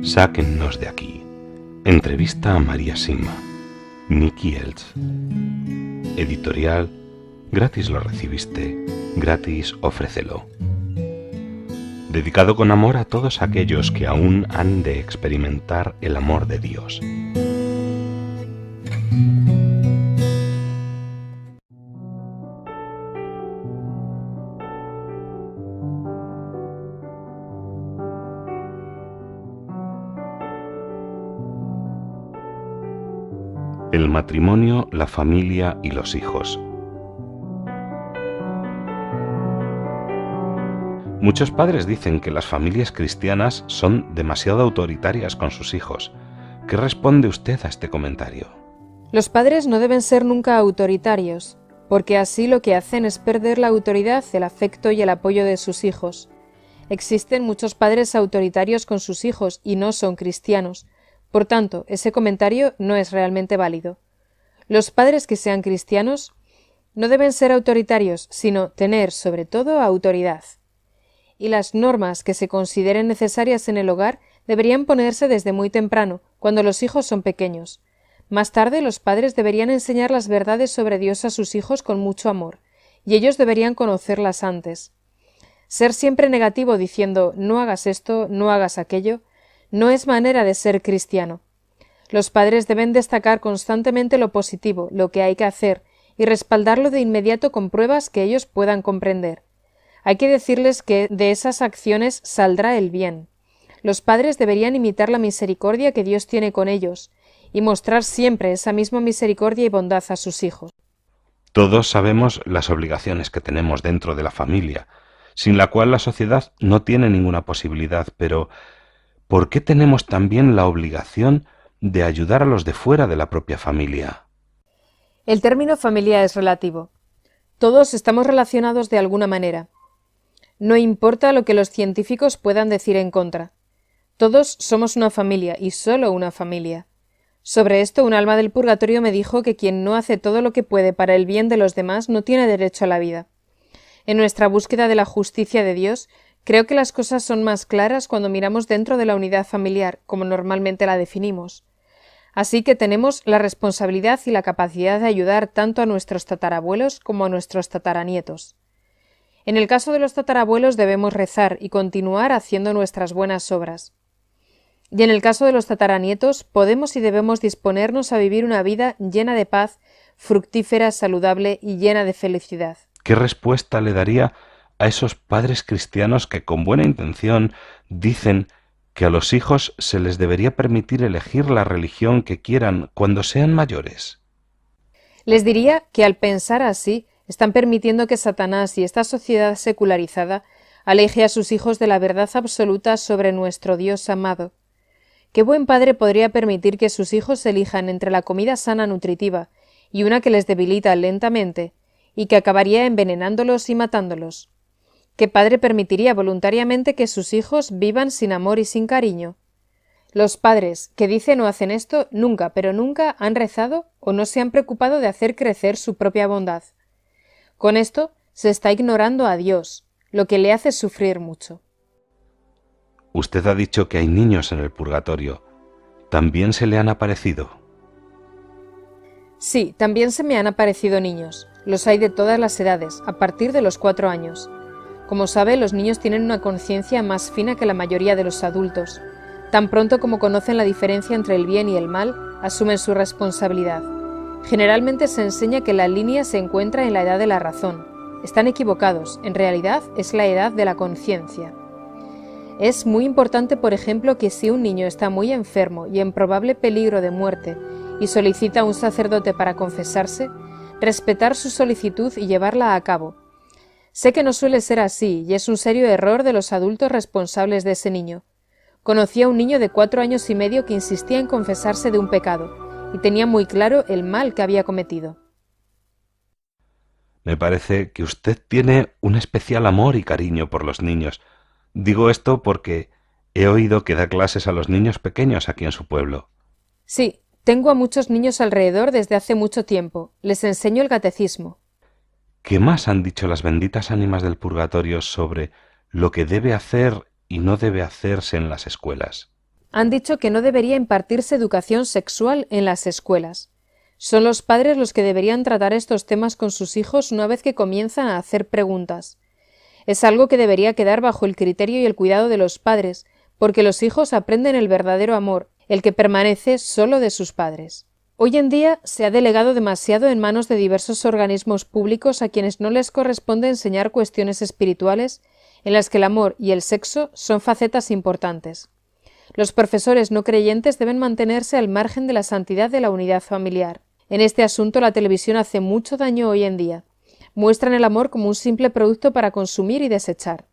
Sáquennos de aquí. Entrevista a María Sima. Nicky Elch. Editorial. Gratis lo recibiste, gratis ofrécelo. Dedicado con amor a todos aquellos que aún han de experimentar el amor de Dios. El matrimonio, la familia y los hijos. Muchos padres dicen que las familias cristianas son demasiado autoritarias con sus hijos. ¿Qué responde usted a este comentario? Los padres no deben ser nunca autoritarios, porque así lo que hacen es perder la autoridad, el afecto y el apoyo de sus hijos. Existen muchos padres autoritarios con sus hijos y no son cristianos. Por tanto, ese comentario no es realmente válido. Los padres que sean cristianos no deben ser autoritarios, sino tener, sobre todo, autoridad. Y las normas que se consideren necesarias en el hogar deberían ponerse desde muy temprano, cuando los hijos son pequeños. Más tarde, los padres deberían enseñar las verdades sobre Dios a sus hijos con mucho amor, y ellos deberían conocerlas antes. Ser siempre negativo diciendo «no hagas esto, no hagas aquello», no es manera de ser cristiano. Los padres deben destacar constantemente lo positivo, lo que hay que hacer, y respaldarlo de inmediato con pruebas que ellos puedan comprender. Hay que decirles que de esas acciones saldrá el bien. Los padres deberían imitar la misericordia que Dios tiene con ellos, y mostrar siempre esa misma misericordia y bondad a sus hijos. Todos sabemos las obligaciones que tenemos dentro de la familia, sin la cual la sociedad no tiene ninguna posibilidad, pero ¿por qué tenemos también la obligación de ayudar a los de fuera de la propia familia? El término familia es relativo. Todos estamos relacionados de alguna manera. No importa lo que los científicos puedan decir en contra. Todos somos una familia y solo una familia. Sobre esto, un alma del purgatorio me dijo que quien no hace todo lo que puede para el bien de los demás no tiene derecho a la vida. En nuestra búsqueda de la justicia de Dios, creo que las cosas son más claras cuando miramos dentro de la unidad familiar, como normalmente la definimos. Así que tenemos la responsabilidad y la capacidad de ayudar tanto a nuestros tatarabuelos como a nuestros tataranietos. En el caso de los tatarabuelos debemos rezar y continuar haciendo nuestras buenas obras. Y en el caso de los tataranietos podemos y debemos disponernos a vivir una vida llena de paz, fructífera, saludable y llena de felicidad. ¿Qué respuesta le daría a esos padres cristianos que con buena intención dicen que a los hijos se les debería permitir elegir la religión que quieran cuando sean mayores? Les diría que al pensar así están permitiendo que Satanás y esta sociedad secularizada aleje a sus hijos de la verdad absoluta sobre nuestro Dios amado. ¿Qué buen padre podría permitir que sus hijos elijan entre la comida sana nutritiva y una que les debilita lentamente y que acabaría envenenándolos y matándolos? ¿Qué padre permitiría voluntariamente que sus hijos vivan sin amor y sin cariño? Los padres que dicen o hacen esto nunca, pero nunca han rezado o no se han preocupado de hacer crecer su propia bondad. Con esto se está ignorando a Dios, lo que le hace sufrir mucho. Usted ha dicho que hay niños en el purgatorio. ¿También se le han aparecido? Sí, también se me han aparecido niños. Los hay de todas las edades, a partir de los 4 años. Como sabe, los niños tienen una conciencia más fina que la mayoría de los adultos. Tan pronto como conocen la diferencia entre el bien y el mal, asumen su responsabilidad. Generalmente se enseña que la línea se encuentra en la edad de la razón. Están equivocados, en realidad es la edad de la conciencia. Es muy importante, por ejemplo, que si un niño está muy enfermo y en probable peligro de muerte y solicita a un sacerdote para confesarse, respetar su solicitud y llevarla a cabo. Sé que no suele ser así y es un serio error de los adultos responsables de ese niño. Conocí a un niño de 4 años y medio que insistía en confesarse de un pecado y tenía muy claro el mal que había cometido. Me parece que usted tiene un especial amor y cariño por los niños. Digo esto porque he oído que da clases a los niños pequeños aquí en su pueblo. Sí, tengo a muchos niños alrededor desde hace mucho tiempo. Les enseño el catecismo. ¿Qué más han dicho las benditas ánimas del purgatorio sobre lo que debe hacer y no debe hacerse en las escuelas? Han dicho que no debería impartirse educación sexual en las escuelas. Son los padres los que deberían tratar estos temas con sus hijos una vez que comienzan a hacer preguntas. Es algo que debería quedar bajo el criterio y el cuidado de los padres, porque los hijos aprenden el verdadero amor, el que permanece solo de sus padres. Hoy en día se ha delegado demasiado en manos de diversos organismos públicos a quienes no les corresponde enseñar cuestiones espirituales en las que el amor y el sexo son facetas importantes. Los profesores no creyentes deben mantenerse al margen de la santidad de la unidad familiar. En este asunto la televisión hace mucho daño hoy en día. Muestran el amor como un simple producto para consumir y desechar.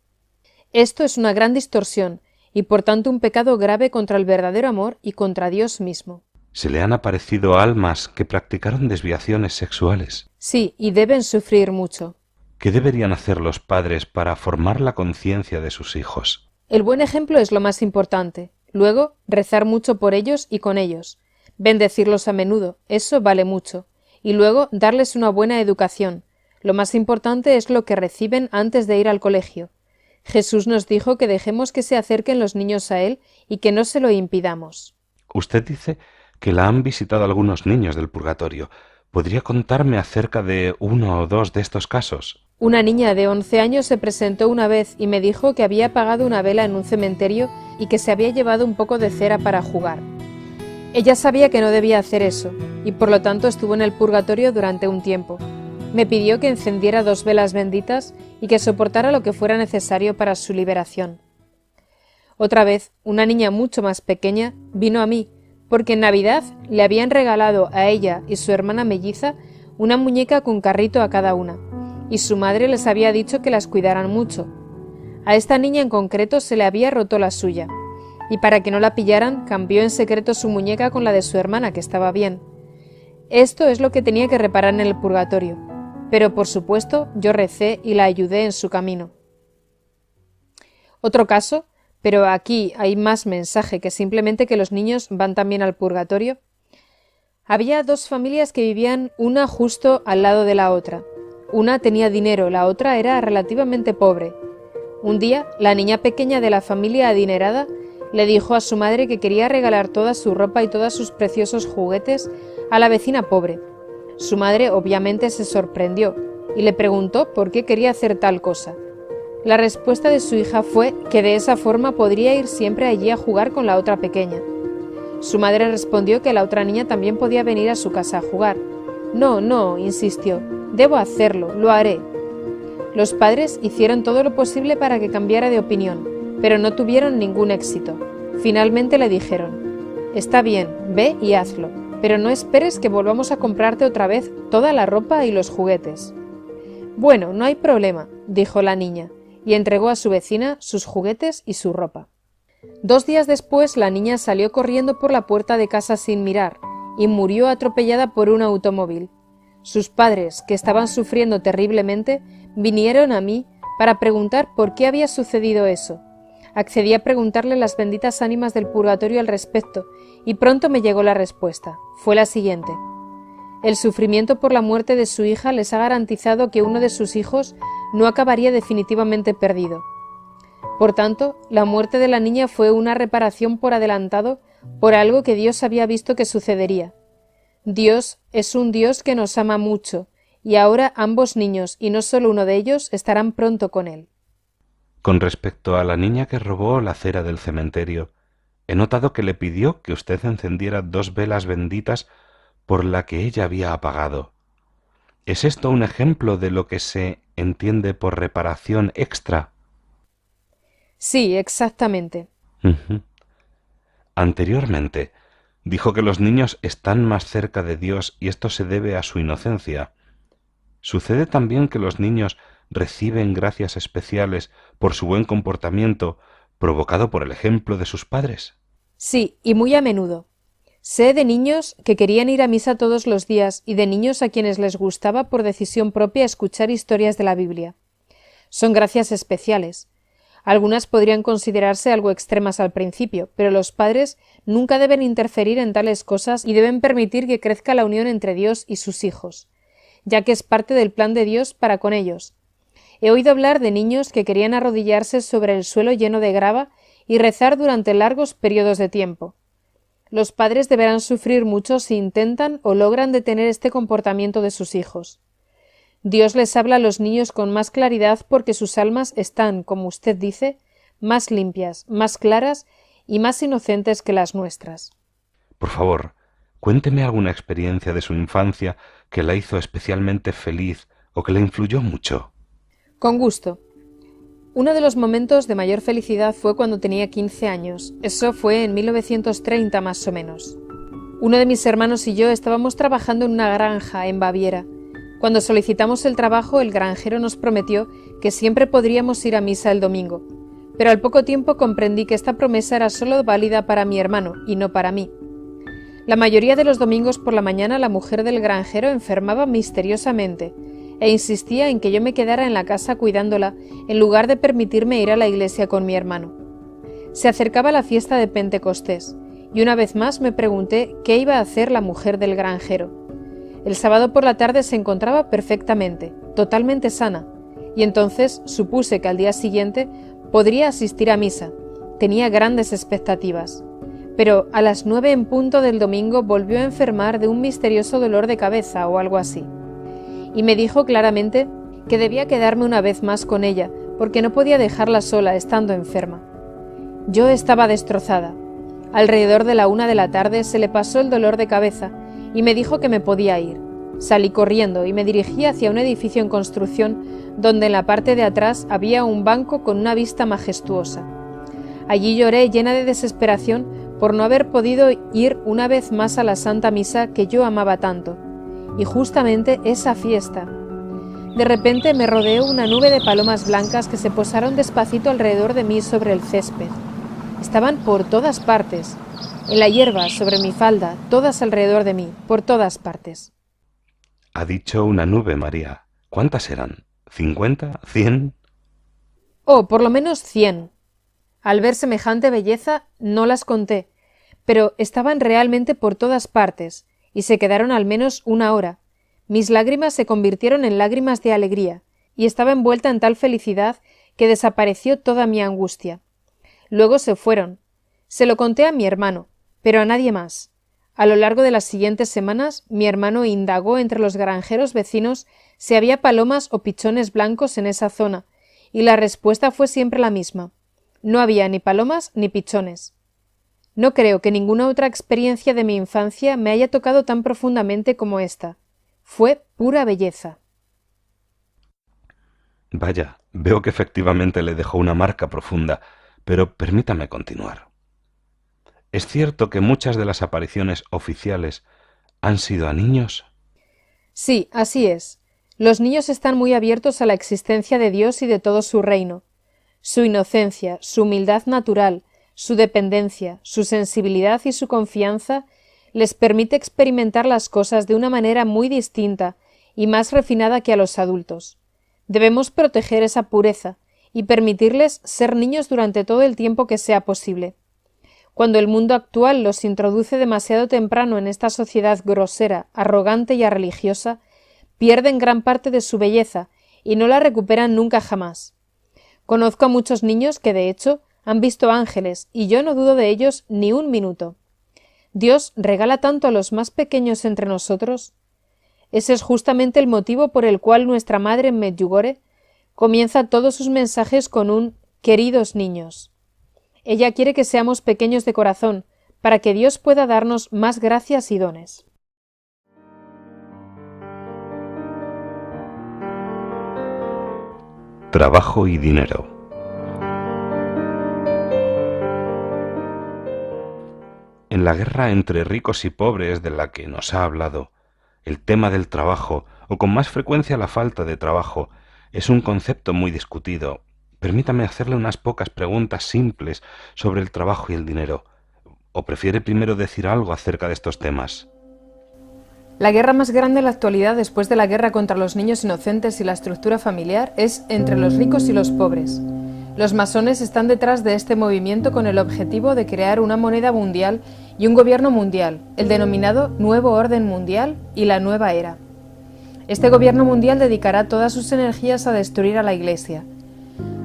Esto es una gran distorsión y por tanto un pecado grave contra el verdadero amor y contra Dios mismo. Se le han aparecido almas que practicaron desviaciones sexuales. Sí, y deben sufrir mucho. ¿Qué deberían hacer los padres para formar la conciencia de sus hijos? El buen ejemplo es lo más importante. Luego, rezar mucho por ellos y con ellos. Bendecirlos a menudo, eso vale mucho. Y luego, darles una buena educación. Lo más importante es lo que reciben antes de ir al colegio. Jesús nos dijo que dejemos que se acerquen los niños a Él y que no se lo impidamos. Usted dice que la han visitado algunos niños del purgatorio. ¿Podría contarme acerca de uno o dos de estos casos? Una niña de 11 años se presentó una vez y me dijo que había apagado una vela en un cementerio y que se había llevado un poco de cera para jugar. Ella sabía que no debía hacer eso, y por lo tanto estuvo en el purgatorio durante un tiempo. Me pidió que encendiera 2 velas benditas y que soportara lo que fuera necesario para su liberación. Otra vez, una niña mucho más pequeña vino a mí, porque en Navidad le habían regalado a ella y su hermana melliza una muñeca con carrito a cada una, y su madre les había dicho que las cuidaran mucho. A esta niña en concreto se le había roto la suya, y para que no la pillaran, cambió en secreto su muñeca con la de su hermana, que estaba bien. Esto es lo que tenía que reparar en el purgatorio, pero por supuesto yo recé y la ayudé en su camino. Otro caso, pero aquí hay más mensaje que simplemente que los niños van también al purgatorio. Había 2 familias que vivían una justo al lado de la otra. Una tenía dinero, la otra era relativamente pobre. Un día, la niña pequeña de la familia adinerada le dijo a su madre que quería regalar toda su ropa y todos sus preciosos juguetes a la vecina pobre. Su madre obviamente se sorprendió y le preguntó por qué quería hacer tal cosa. La respuesta de su hija fue que de esa forma podría ir siempre allí a jugar con la otra pequeña. Su madre respondió que la otra niña también podía venir a su casa a jugar. No, no, insistió, debo hacerlo, lo haré. Los padres hicieron todo lo posible para que cambiara de opinión, pero no tuvieron ningún éxito. Finalmente le dijeron, está bien, ve y hazlo, pero no esperes que volvamos a comprarte otra vez toda la ropa y los juguetes. Bueno, no hay problema, dijo la niña, y entregó a su vecina sus juguetes y su ropa. 2 días después la niña salió corriendo por la puerta de casa sin mirar y murió atropellada por un automóvil. Sus padres, que estaban sufriendo terriblemente, vinieron a mí para preguntar por qué había sucedido eso. Accedí a preguntarle las benditas ánimas del purgatorio al respecto y pronto me llegó la respuesta. Fue la siguiente. El sufrimiento por la muerte de su hija les ha garantizado que uno de sus hijos no acabaría definitivamente perdido. Por tanto, la muerte de la niña fue una reparación por adelantado por algo que Dios había visto que sucedería. Dios es un Dios que nos ama mucho, y ahora ambos niños, y no solo uno de ellos, estarán pronto con Él. Con respecto a la niña que robó la cera del cementerio, he notado que le pidió que usted encendiera 2 velas benditas por la que ella había apagado. ¿Es esto un ejemplo de lo que se entiende por reparación extra? Sí, exactamente. Anteriormente, dijo que los niños están más cerca de Dios y esto se debe a su inocencia. ¿Sucede también que los niños reciben gracias especiales por su buen comportamiento provocado por el ejemplo de sus padres? Sí, y muy a menudo. Sé de niños que querían ir a misa todos los días y de niños a quienes les gustaba por decisión propia escuchar historias de la Biblia. Son gracias especiales. Algunas podrían considerarse algo extremas al principio, pero los padres nunca deben interferir en tales cosas y deben permitir que crezca la unión entre Dios y sus hijos, ya que es parte del plan de Dios para con ellos. He oído hablar de niños que querían arrodillarse sobre el suelo lleno de grava y rezar durante largos periodos de tiempo. Los padres deberán sufrir mucho si intentan o logran detener este comportamiento de sus hijos. Dios les habla a los niños con más claridad porque sus almas están, como usted dice, más limpias, más claras y más inocentes que las nuestras. Por favor, cuénteme alguna experiencia de su infancia que la hizo especialmente feliz o que le influyó mucho. Con gusto. Uno de los momentos de mayor felicidad fue cuando tenía 15 años. Eso fue en 1930 más o menos. Uno de mis hermanos y yo estábamos trabajando en una granja en Baviera. Cuando solicitamos el trabajo, el granjero nos prometió que siempre podríamos ir a misa el domingo. Pero al poco tiempo comprendí que esta promesa era solo válida para mi hermano y no para mí. La mayoría de los domingos por la mañana la mujer del granjero enfermaba misteriosamente e insistía en que yo me quedara en la casa cuidándola en lugar de permitirme ir a la iglesia con mi hermano. Se acercaba la fiesta de Pentecostés y una vez más me pregunté qué iba a hacer la mujer del granjero. El sábado por la tarde se encontraba perfectamente, totalmente sana, y entonces supuse que al día siguiente podría asistir a misa. Tenía grandes expectativas. Pero a las 9 en punto del domingo volvió a enfermar de un misterioso dolor de cabeza o algo así. Y me dijo claramente que debía quedarme una vez más con ella, porque no podía dejarla sola estando enferma. Yo estaba destrozada. Alrededor de la 1 de la tarde se le pasó el dolor de cabeza y me dijo que me podía ir. Salí corriendo y me dirigí hacia un edificio en construcción donde en la parte de atrás había un banco con una vista majestuosa. Allí lloré llena de desesperación por no haber podido ir una vez más a la Santa Misa que yo amaba tanto. Y justamente esa fiesta. De repente me rodeó una nube de palomas blancas que se posaron despacito alrededor de mí sobre el césped. Estaban por todas partes, en la hierba, sobre mi falda, todas alrededor de mí, por todas partes. Ha dicho una nube, María. ¿Cuántas eran? ¿50? ¿100? Oh, por lo menos 100. Al ver semejante belleza, no las conté, pero estaban realmente por todas partes, y se quedaron al menos 1 hora. Mis lágrimas se convirtieron en lágrimas de alegría, y estaba envuelta en tal felicidad que desapareció toda mi angustia. Luego se fueron. Se lo conté a mi hermano, pero a nadie más. A lo largo de las siguientes semanas, mi hermano indagó entre los granjeros vecinos si había palomas o pichones blancos en esa zona, y la respuesta fue siempre la misma. No había ni palomas ni pichones. No creo que ninguna otra experiencia de mi infancia me haya tocado tan profundamente como esta. Fue pura belleza. Vaya, veo que efectivamente le dejó una marca profunda, pero permítame continuar. ¿Es cierto que muchas de las apariciones oficiales han sido a niños? Sí, así es. Los niños están muy abiertos a la existencia de Dios y de todo su reino. Su inocencia, su humildad natural, su dependencia, su sensibilidad y su confianza les permite experimentar las cosas de una manera muy distinta y más refinada que a los adultos. Debemos proteger esa pureza y permitirles ser niños durante todo el tiempo que sea posible. Cuando el mundo actual los introduce demasiado temprano en esta sociedad grosera, arrogante y religiosa, pierden gran parte de su belleza y no la recuperan nunca jamás. Conozco a muchos niños que, de hecho, han visto ángeles, y yo no dudo de ellos ni un minuto. Dios regala tanto a los más pequeños entre nosotros. Ese es justamente el motivo por el cual nuestra madre en Medjugorje comienza todos sus mensajes con un «queridos niños». Ella quiere que seamos pequeños de corazón, para que Dios pueda darnos más gracias y dones. Trabajo y dinero. En la guerra entre ricos y pobres de la que nos ha hablado, el tema del trabajo, o con más frecuencia la falta de trabajo, es un concepto muy discutido. Permítame hacerle unas pocas preguntas simples sobre el trabajo y el dinero. ¿O prefiere primero decir algo acerca de estos temas? La guerra más grande en la actualidad, después de la guerra contra los niños inocentes y la estructura familiar, es entre los ricos y los pobres. Los masones están detrás de este movimiento con el objetivo de crear una moneda mundial y un gobierno mundial, el denominado Nuevo Orden Mundial y la Nueva Era. Este gobierno mundial dedicará todas sus energías a destruir a la Iglesia.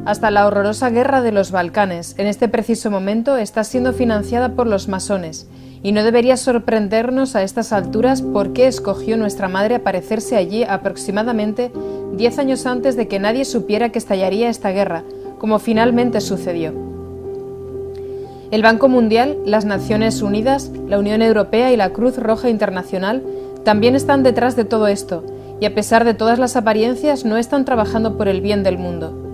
hasta la horrorosa guerra de los Balcanes, en este preciso momento está siendo financiada por los masones, y no debería sorprendernos a estas alturas por qué escogió nuestra madre aparecerse allí aproximadamente 10 años antes de que nadie supiera que estallaría esta guerra, como finalmente sucedió. El Banco Mundial, las Naciones Unidas, la Unión Europea y la Cruz Roja Internacional también están detrás de todo esto, y a pesar de todas las apariencias no están trabajando por el bien del mundo.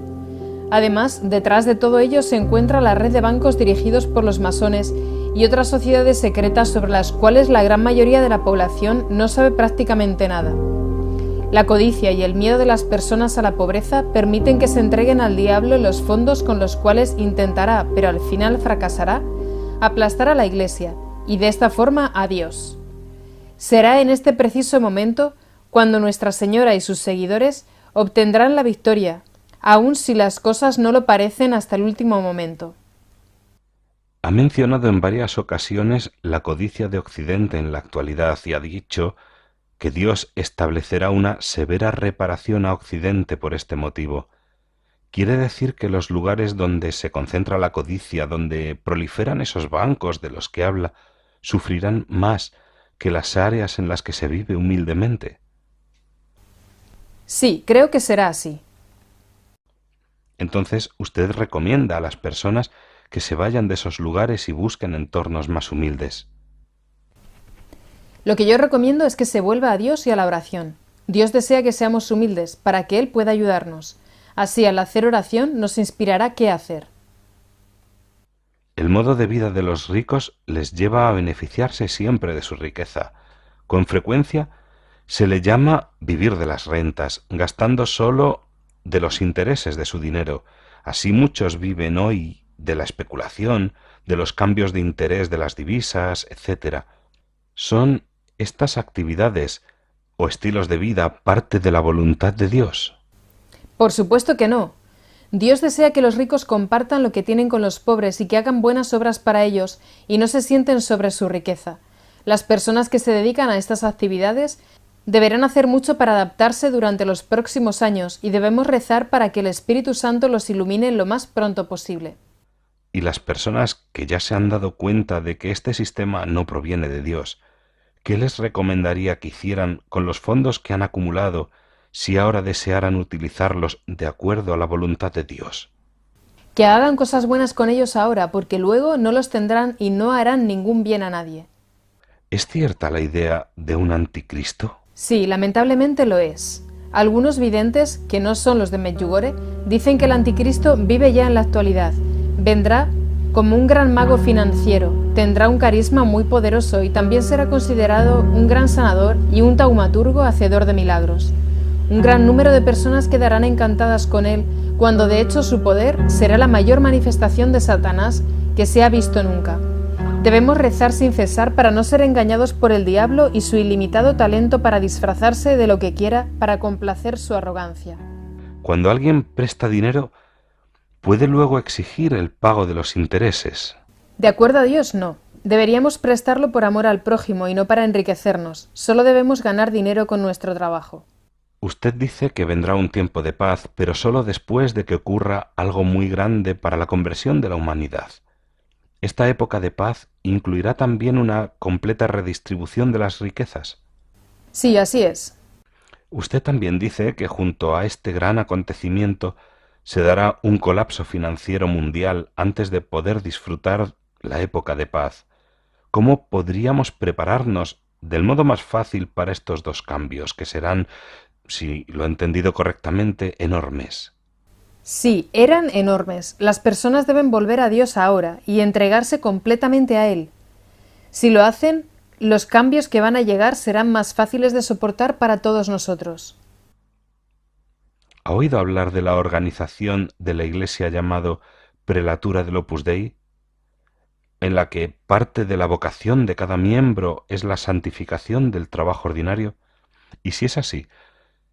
Además, detrás de todo ello se encuentra la red de bancos dirigidos por los masones y otras sociedades secretas sobre las cuales la gran mayoría de la población no sabe prácticamente nada. La codicia y el miedo de las personas a la pobreza permiten que se entreguen al diablo los fondos con los cuales intentará, pero al final fracasará, aplastar a la Iglesia y de esta forma a Dios. Será en este preciso momento cuando Nuestra Señora y sus seguidores obtendrán la victoria, aun si las cosas no lo parecen hasta el último momento. Ha mencionado en varias ocasiones la codicia de Occidente en la actualidad y ha dicho que Dios establecerá una severa reparación a Occidente por este motivo. ¿Quiere decir que los lugares donde se concentra la codicia, donde proliferan esos bancos de los que habla, sufrirán más que las áreas en las que se vive humildemente? Sí, creo que será así. Entonces, usted recomienda a las personas que se vayan de esos lugares y busquen entornos más humildes. Lo que yo recomiendo es que se vuelva a Dios y a la oración. Dios desea que seamos humildes para que Él pueda ayudarnos. Así, al hacer oración, nos inspirará qué hacer. El modo de vida de los ricos les lleva a beneficiarse siempre de su riqueza. Con frecuencia se le llama vivir de las rentas, gastando solo de los intereses de su dinero. Así muchos viven hoy de la especulación, de los cambios de interés de las divisas, etc. ¿Son estas actividades o estilos de vida parte de la voluntad de Dios? Por supuesto que no. Dios desea que los ricos compartan lo que tienen con los pobres y que hagan buenas obras para ellos y no se sienten sobre su riqueza. Las personas que se dedican a estas actividades deberán hacer mucho para adaptarse durante los próximos años y debemos rezar para que el Espíritu Santo los ilumine lo más pronto posible. Y las personas que ya se han dado cuenta de que este sistema no proviene de Dios, ¿qué les recomendaría que hicieran con los fondos que han acumulado si ahora desearan utilizarlos de acuerdo a la voluntad de Dios? Que hagan cosas buenas con ellos ahora, porque luego no los tendrán y no harán ningún bien a nadie. ¿Es cierta la idea de un anticristo? Sí, lamentablemente lo es. Algunos videntes, que no son los de Medjugorje, dicen que el anticristo vive ya en la actualidad. Vendrá como un gran mago financiero, tendrá un carisma muy poderoso y también será considerado un gran sanador y un taumaturgo hacedor de milagros. Un gran número de personas quedarán encantadas con él, cuando de hecho su poder será la mayor manifestación de Satanás que se ha visto nunca. Debemos rezar sin cesar para no ser engañados por el diablo y su ilimitado talento para disfrazarse de lo que quiera para complacer su arrogancia. Cuando alguien presta dinero, ¿puede luego exigir el pago de los intereses? De acuerdo a Dios, no. Deberíamos prestarlo por amor al prójimo y no para enriquecernos. Solo debemos ganar dinero con nuestro trabajo. Usted dice que vendrá un tiempo de paz, pero solo después de que ocurra algo muy grande para la conversión de la humanidad. ¿Esta época de paz incluirá también una completa redistribución de las riquezas? Sí, así es. Usted también dice que junto a este gran acontecimiento se dará un colapso financiero mundial antes de poder disfrutar la época de paz. ¿Cómo podríamos prepararnos del modo más fácil para estos dos cambios, que serán, si lo he entendido correctamente, enormes? Sí, eran enormes. Las personas deben volver a Dios ahora y entregarse completamente a Él. Si lo hacen, los cambios que van a llegar serán más fáciles de soportar para todos nosotros. ¿Ha oído hablar de la organización de la Iglesia llamado Prelatura del Opus Dei, en la que parte de la vocación de cada miembro es la santificación del trabajo ordinario? Y si es así,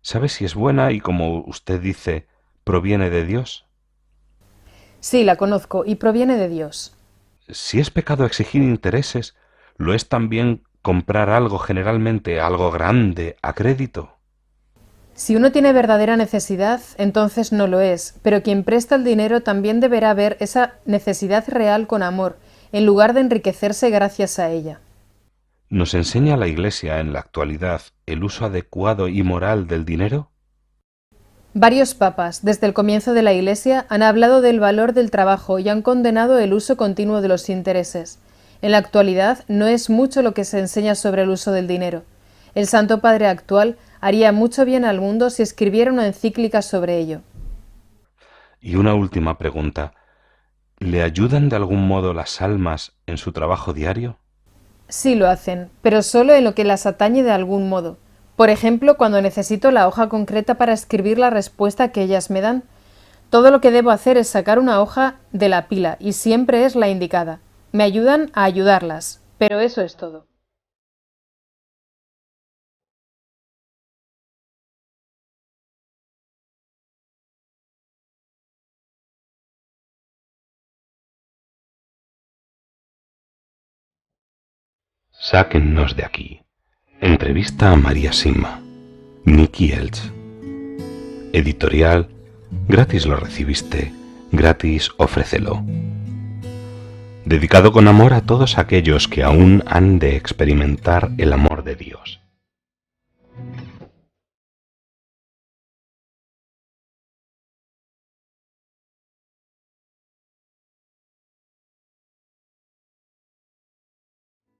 ¿sabe si es buena y, como usted dice, proviene de Dios? Sí, la conozco y proviene de Dios. Si es pecado exigir intereses, ¿lo es también comprar algo, generalmente algo grande, a crédito? Si uno tiene verdadera necesidad, entonces no lo es, pero quien presta el dinero también deberá ver esa necesidad real con amor, en lugar de enriquecerse gracias a ella. ¿Nos enseña la Iglesia en la actualidad el uso adecuado y moral del dinero? Varios papas, desde el comienzo de la Iglesia, han hablado del valor del trabajo y han condenado el uso continuo de los intereses. En la actualidad no es mucho lo que se enseña sobre el uso del dinero. El Santo Padre actual haría mucho bien al mundo si escribiera una encíclica sobre ello. Y una última pregunta. ¿Le ayudan de algún modo las almas en su trabajo diario? Sí lo hacen, pero solo en lo que las atañe de algún modo. Por ejemplo, cuando necesito la hoja concreta para escribir la respuesta que ellas me dan. Todo lo que debo hacer es sacar una hoja de la pila y siempre es la indicada. Me ayudan a ayudarlas, pero eso es todo. Sáquennos de aquí. Entrevista a María Sima. Nicky Elch. Editorial. Gratis lo recibiste, gratis ofrécelo. Dedicado con amor a todos aquellos que aún han de experimentar el amor de Dios.